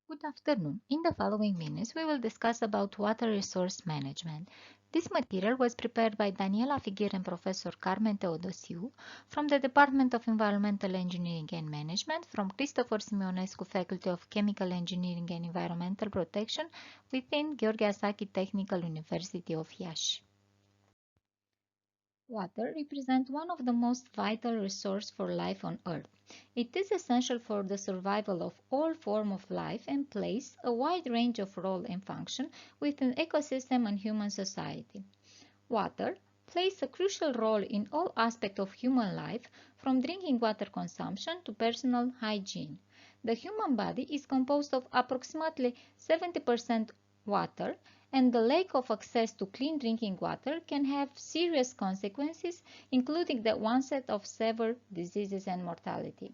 Good afternoon. In the following minutes, we will discuss about water resource management. This material was prepared by Daniela Figuer and Professor Carmen Teodosiu from the Department of Environmental Engineering and Management, from Christopher Simeonescu Faculty of Chemical Engineering and Environmental Protection within Gheorghe Asaki Technical University of Iași. Water represents one of the most vital resources for life on Earth. It is essential for the survival of all forms of life and plays a wide range of role and function within ecosystem and human society. Water plays a crucial role in all aspects of human life, from drinking water consumption to personal hygiene. The human body is composed of approximately 70% water, and the lack of access to clean drinking water can have serious consequences, including the onset of severe diseases and mortality.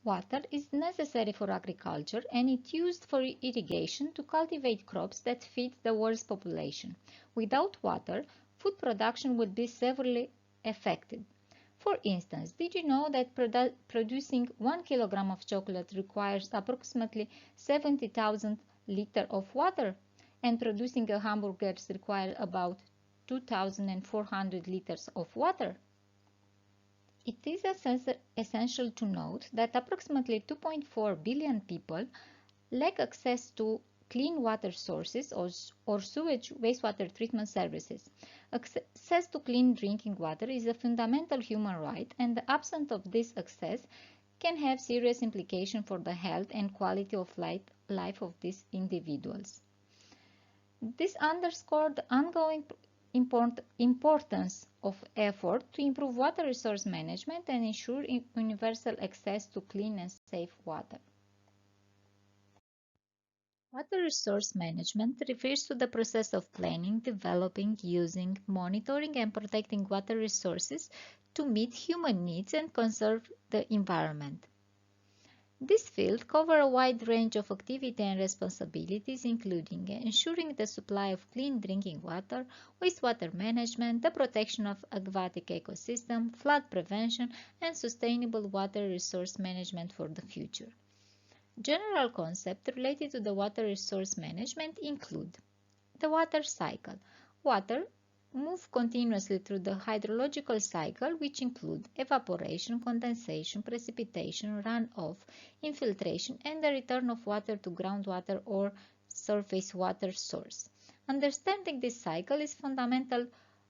Water is necessary for agriculture and it is used for irrigation to cultivate crops that feed the world's population. Without water, food production would be severely affected. For instance, did you know that producing 1 kilogram of chocolate requires approximately 70,000 liters of water, and producing a hamburger requires about 2,400 liters of water? It is essential to note that approximately 2.4 billion people lack access to clean water sources or sewage wastewater treatment services. Access to clean drinking water is a fundamental human right, and the absence of this access can have serious implications for the health and quality of life of these individuals. This underscored the ongoing importance of effort to improve water resource management and ensure universal access to clean and safe water. Water resource management refers to the process of planning, developing, using, monitoring, and protecting water resources to meet human needs and conserve the environment. This field covers a wide range of activity and responsibilities, including ensuring the supply of clean drinking water, wastewater management, the protection of aquatic ecosystem, flood prevention, and sustainable water resource management for the future. General concepts related to the water resource management include the water cycle. Water moves continuously through the hydrological cycle, which include evaporation, condensation, precipitation, runoff, infiltration, and the return of water to groundwater or surface water source. Understanding this cycle is fundamental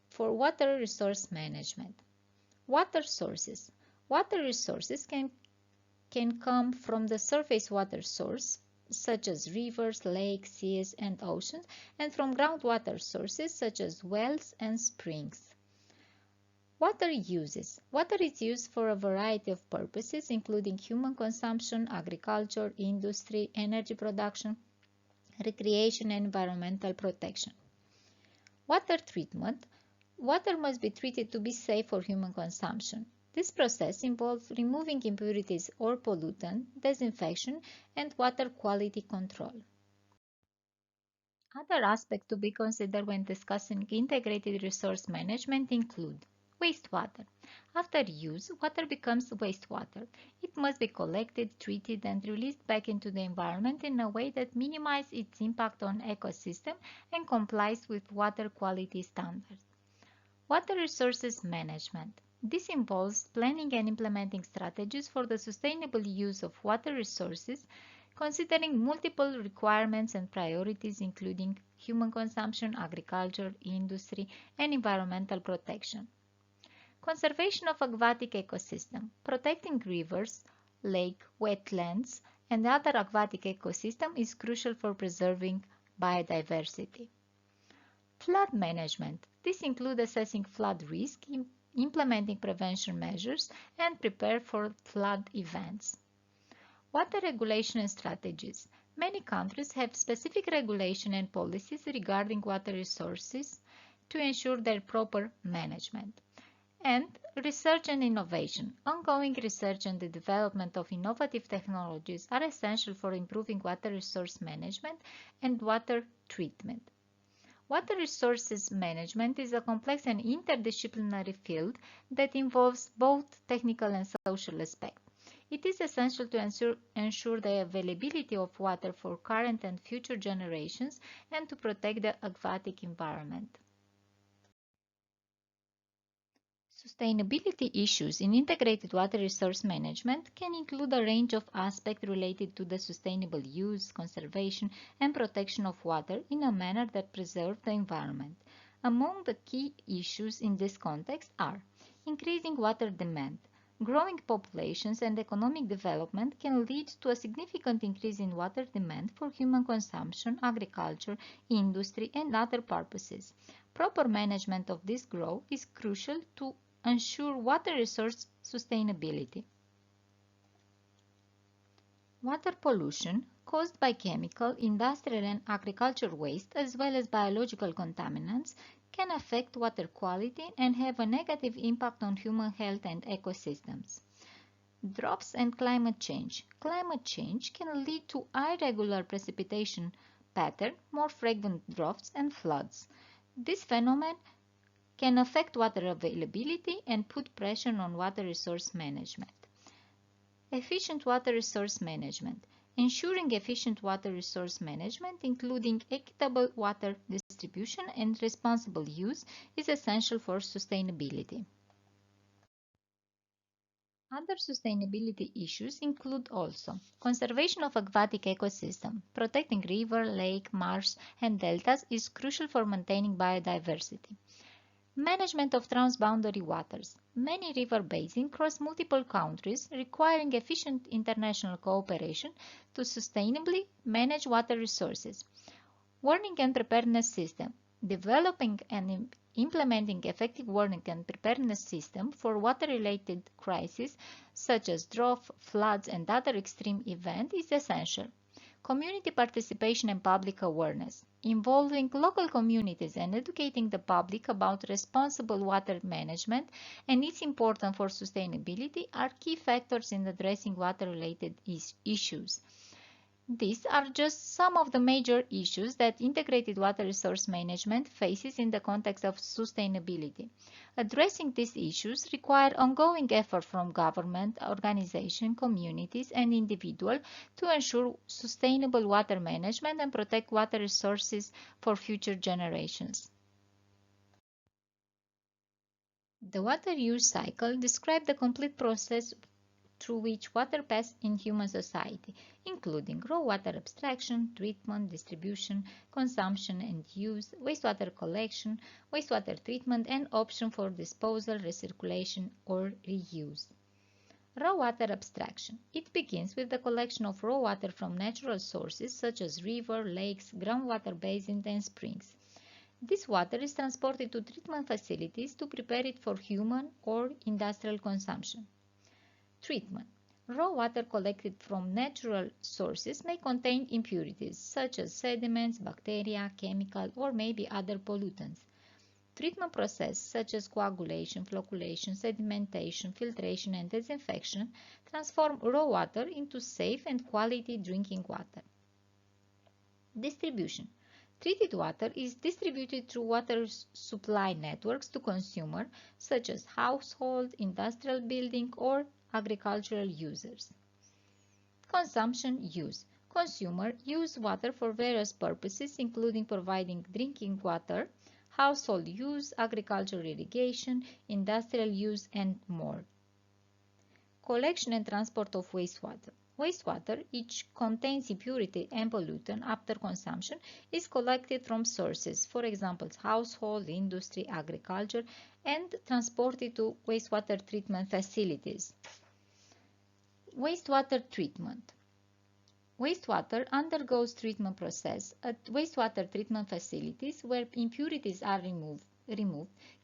for water resource management. Water sources. Water resources can come from the surface water source, such as rivers, lakes, seas, and oceans, and from groundwater sources such as wells and springs. Water uses. Water is used for a variety of purposes, including human consumption, agriculture, industry, energy production, recreation, and environmental protection. Water treatment. Water must be treated to be safe for human consumption. This process involves removing impurities or pollutants, disinfection, and water quality control. Other aspects to be considered when discussing integrated resource management include wastewater. After use, water becomes wastewater. It must be collected, treated, and released back into the environment in a way that minimizes its impact on ecosystem and complies with water quality standards. Water resources management. This involves planning and implementing strategies for the sustainable use of water resources, considering multiple requirements and priorities including human consumption, agriculture, industry, and environmental protection. Conservation of aquatic ecosystem. Protecting rivers, lakes, wetlands, and other aquatic ecosystem is crucial for preserving biodiversity. Flood management. This includes assessing flood risk, implementing prevention measures, and prepare for flood events. Water regulation and strategies. Many countries have specific regulation and policies regarding water resources to ensure their proper management. And research and innovation. Ongoing research and the development of innovative technologies are essential for improving water resource management and water treatment. Water resources management is a complex and interdisciplinary field that involves both technical and social aspects. It is essential to ensure the availability of water for current and future generations and to protect the aquatic environment. Sustainability issues in integrated water resource management can include a range of aspects related to the sustainable use, conservation, and protection of water in a manner that preserves the environment. Among the key issues in this context are increasing water demand. Growing populations and economic development can lead to a significant increase in water demand for human consumption, agriculture, industry, and other purposes. Proper management of this growth is crucial to ensure water resource sustainability. Water pollution caused by chemical, industrial and agricultural waste as well as biological contaminants can affect water quality and have a negative impact on human health and ecosystems. Droughts and climate change. Climate change can lead to irregular precipitation pattern, more frequent droughts and floods. This phenomenon can affect water availability and put pressure on water resource management. Efficient water resource management. Ensuring efficient water resource management, including equitable water distribution and responsible use, is essential for sustainability. Other sustainability issues include also conservation of aquatic ecosystem. Protecting river, lake, marsh, and deltas is crucial for maintaining biodiversity. Management of transboundary waters. Many river basins cross multiple countries, requiring efficient international cooperation to sustainably manage water resources. Warning and preparedness system. Developing and implementing effective warning and preparedness system for water-related crises such as drought, floods, and other extreme events is essential. Community participation and public awareness. Involving local communities and educating the public about responsible water management and its importance for sustainability are key factors in addressing water-related issues. These are just some of the major issues that integrated water resource management faces in the context of sustainability. Addressing these issues require ongoing effort from government, organizations, communities, and individuals to ensure sustainable water management and protect water resources for future generations. The water use cycle describes the complete process through which water passes in human society, including raw water abstraction, treatment, distribution, consumption and use, wastewater collection, wastewater treatment, and option for disposal, recirculation, or reuse. Raw water abstraction. It begins with the collection of raw water from natural sources such as rivers, lakes, groundwater basins, and springs. This water is transported to treatment facilities to prepare it for human or industrial consumption. Treatment. Raw water collected from natural sources may contain impurities such as sediments, bacteria, chemical, or maybe other pollutants. Treatment processes such as coagulation, flocculation, sedimentation, filtration, and disinfection transform raw water into safe and quality drinking water. Distribution. Treated water is distributed through water supply networks to consumers such as household, industrial building, or agricultural users. Consumption use. Consumers use water for various purposes including providing drinking water, household use, agricultural irrigation, industrial use, and more. Collection and transport of wastewater. Wastewater, which contains impurity and pollutant after consumption, is collected from sources, for example, household, industry, agriculture, and transported to wastewater treatment facilities. Wastewater treatment. Wastewater undergoes treatment process at wastewater treatment facilities where impurities are removed,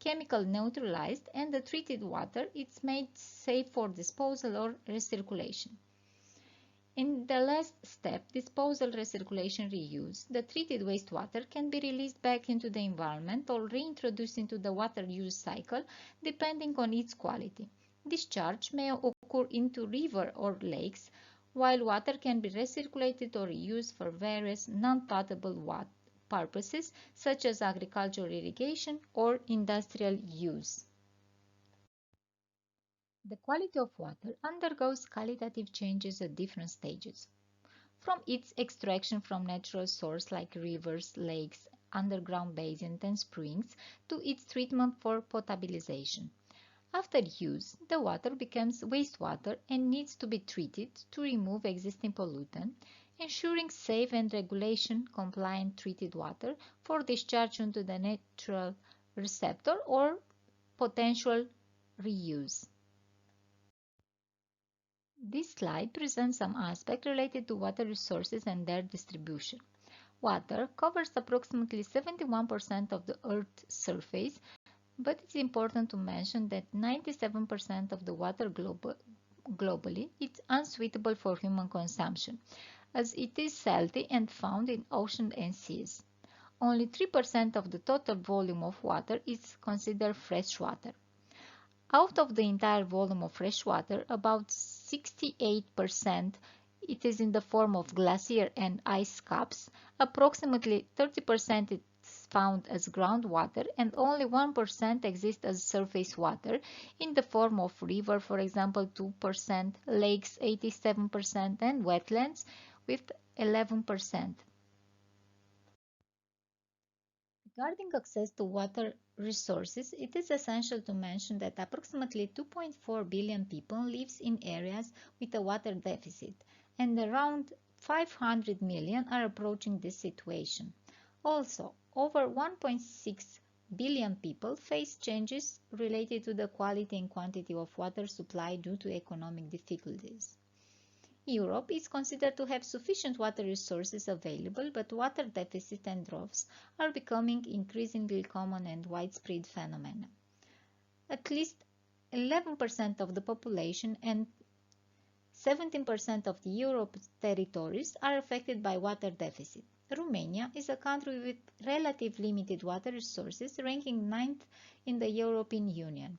chemical neutralized, and the treated water is made safe for disposal or recirculation. In the last step, disposal, recirculation, reuse, the treated wastewater can be released back into the environment or reintroduced into the water use cycle depending on its quality. Discharge may occur into river or lakes, while water can be recirculated or reused for various non-potable purposes such as agricultural irrigation or industrial use. The quality of water undergoes qualitative changes at different stages, from its extraction from natural sources like rivers, lakes, underground basins, and springs, to its treatment for potabilization. After use, the water becomes wastewater and needs to be treated to remove existing pollutant, ensuring safe and regulation-compliant treated water for discharge into the natural receptor or potential reuse. This slide presents some aspects related to water resources and their distribution. Water covers approximately 71% of the Earth's surface, but it's important to mention that 97% of the water globally is unsuitable for human consumption, as it is salty and found in oceans and seas. Only 3% of the total volume of water is considered fresh water. Out of the entire volume of fresh water, about 68% it is in the form of glacier and ice caps, approximately 30% is found as groundwater, and only 1% exists as surface water in the form of river, for example, 2%, lakes 87%, and wetlands with 11%. Regarding access to water resources, it is essential to mention that approximately 2.4 billion people live in areas with a water deficit, and around 500 million are approaching this situation. Also, over 1.6 billion people face changes related to the quality and quantity of water supply due to economic difficulties. Europe is considered to have sufficient water resources available, but water deficit and droughts are becoming increasingly common and widespread phenomena. At least 11% of the population and 17% of the Europe's territories are affected by water deficit. Romania is a country with relatively limited water resources, ranking ninth in the European Union.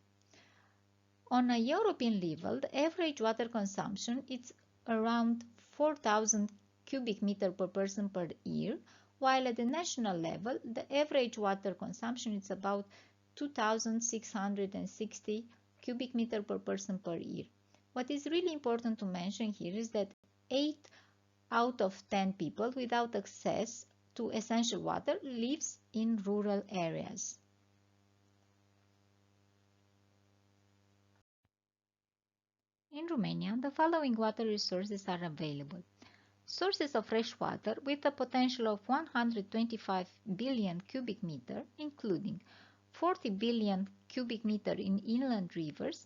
On a European level, the average water consumption is around 4,000 cubic meter per person per year, while at the national level, the average water consumption is about 2,660 cubic meter per person per year. What is really important to mention here is that 8 out of 10 people without access to essential water lives in rural areas. In Romania, the following water resources are available. Sources of fresh water with a potential of 125 billion cubic meter, including 40 billion cubic meter in inland rivers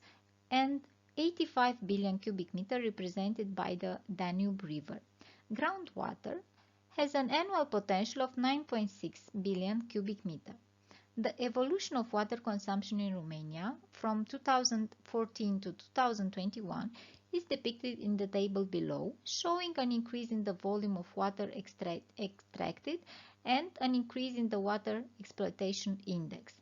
and 85 billion cubic meter represented by the Danube River. Groundwater has an annual potential of 9.6 billion cubic meter. The evolution of water consumption in Romania from 2014 to 2021 is depicted in the table below, showing an increase in the volume of water extracted and an increase in the water exploitation index.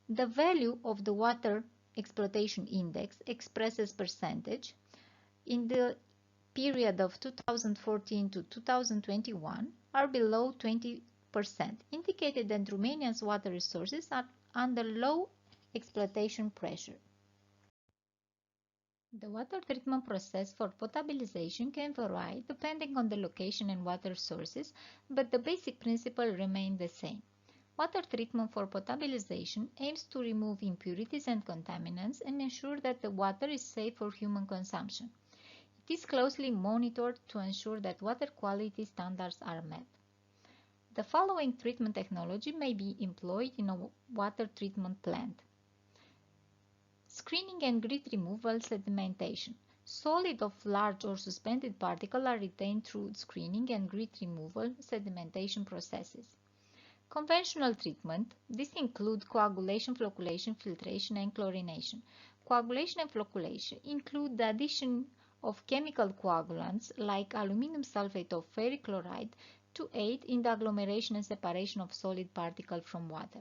The value of the water exploitation index, expressed as percentage, in the period of 2014 to 2021 are below 20%, indicated that Romania's water resources are under low exploitation pressure. The water treatment process for potabilization can vary depending on the location and water sources, but the basic principle remains the same. Water treatment for potabilization aims to remove impurities and contaminants and ensure that the water is safe for human consumption. It is closely monitored to ensure that water quality standards are met. The following treatment technology may be employed in a water treatment plant. Screening and grit removal sedimentation. Solid of large or suspended particles are retained through screening and grit removal sedimentation processes. Conventional treatment. This includes coagulation, flocculation, filtration, and chlorination. Coagulation and flocculation include the addition of chemical coagulants like aluminum sulfate of ferric chloride to aid in the agglomeration and separation of solid particles from water.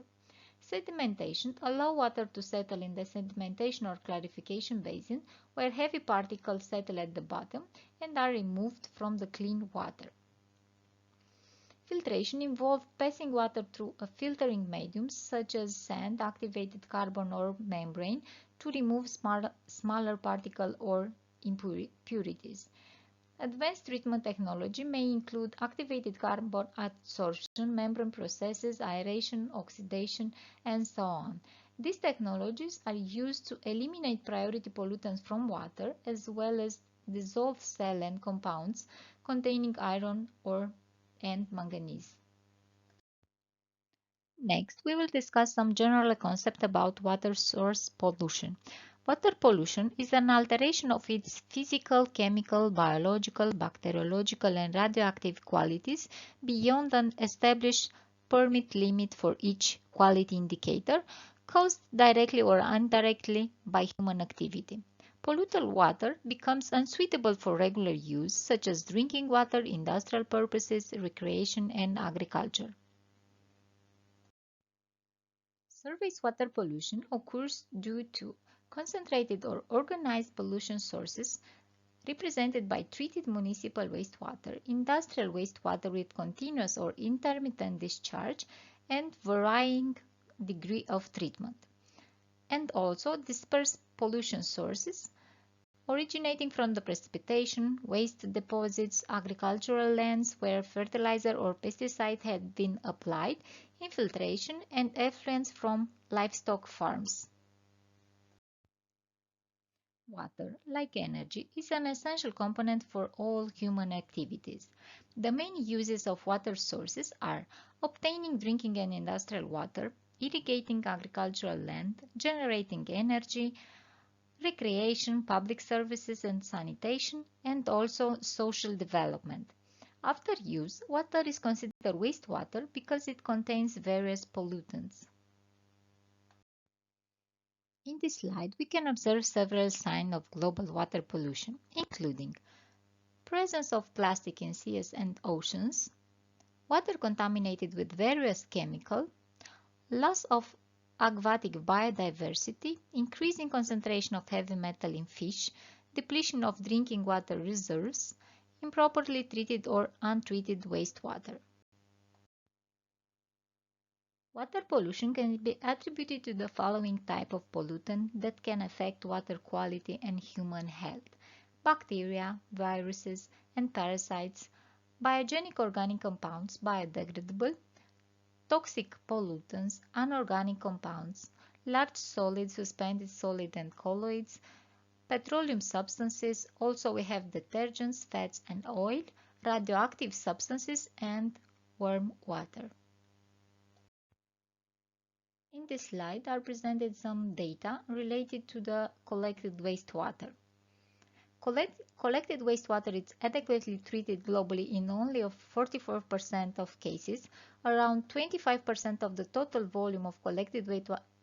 Sedimentation allows water to settle in the sedimentation or clarification basin where heavy particles settle at the bottom and are removed from the clean water. Filtration involves passing water through a filtering medium such as sand, activated carbon or membrane to remove smaller particles or impurities. Advanced treatment technology may include activated carbon adsorption, membrane processes, aeration, oxidation, and so on. These technologies are used to eliminate priority pollutants from water as well as dissolved cell and compounds containing iron or and manganese. Next, we will discuss some general concepts about water source pollution. Water pollution is an alteration of its physical, chemical, biological, bacteriological, and radioactive qualities beyond an established permit limit for each quality indicator, caused directly or indirectly by human activity. Polluted water becomes unsuitable for regular use, such as drinking water, industrial purposes, recreation, and agriculture. Surface water pollution occurs due to concentrated or organized pollution sources represented by treated municipal wastewater, industrial wastewater with continuous or intermittent discharge, and varying degree of treatment, and also dispersed pollution sources originating from the precipitation, waste deposits, agricultural lands where fertilizer or pesticide had been applied, infiltration, and effluents from livestock farms. Water, like energy, is an essential component for all human activities. The main uses of water sources are obtaining drinking and industrial water, irrigating agricultural land, generating energy, recreation, public services and sanitation, and also social development. After use, water is considered wastewater because it contains various pollutants. In this slide, we can observe several signs of global water pollution, including presence of plastic in seas and oceans, water contaminated with various chemicals, loss of aquatic biodiversity, increasing concentration of heavy metal in fish, depletion of drinking water reserves, improperly treated or untreated wastewater. Water pollution can be attributed to the following type of pollutant that can affect water quality and human health: bacteria, viruses, and parasites, biogenic organic compounds, biodegradable, toxic pollutants, anorganic compounds, large solid, suspended solid and colloids, petroleum substances, also we have detergents, fats and oil, radioactive substances and warm water. In this slide are presented some data related to the collected wastewater. Collected wastewater is adequately treated globally in only 44% of cases. Around 25% of the total volume of collected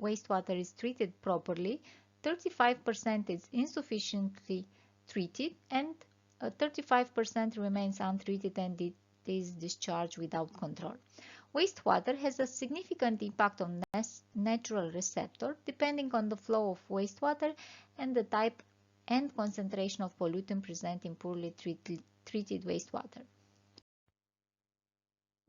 wastewater is treated properly, 35% is insufficiently treated, and 35% remains untreated and it is discharged without control. Wastewater has a significant impact on natural receptor depending on the flow of wastewater and the type and concentration of pollutant present in poorly treated wastewater.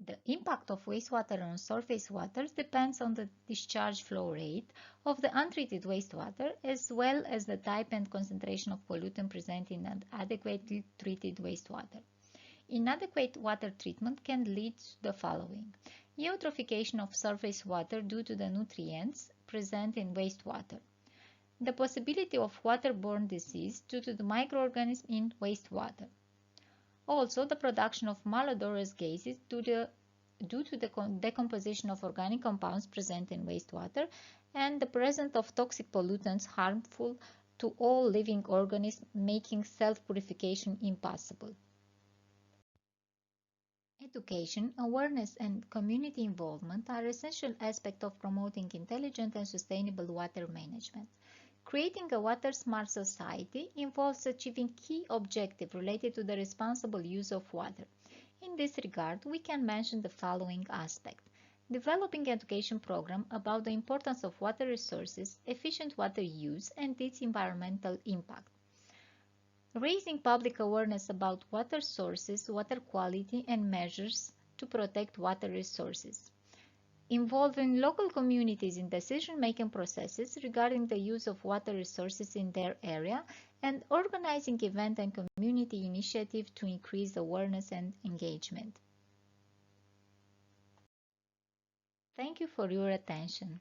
The impact of wastewater on surface waters depends on the discharge flow rate of the untreated wastewater as well as the type and concentration of pollutant present in an adequately treated wastewater. Inadequate water treatment can lead to the following: eutrophication of surface water due to the nutrients present in wastewater, the possibility of waterborne disease due to the microorganisms in wastewater, also the production of malodorous gases due to the decomposition of organic compounds present in wastewater, and the presence of toxic pollutants harmful to all living organisms, making self-purification impossible. Education, awareness, and community involvement are essential aspects of promoting intelligent and sustainable water management. Creating a water-smart society involves achieving key objectives related to the responsible use of water. In this regard, we can mention the following aspects: developing education program about the importance of water resources, efficient water use, and its environmental impact. Raising public awareness about water sources, water quality, and measures to protect water resources. Involving local communities in decision-making processes regarding the use of water resources in their area, and organizing events and community initiatives to increase awareness and engagement. Thank you for your attention.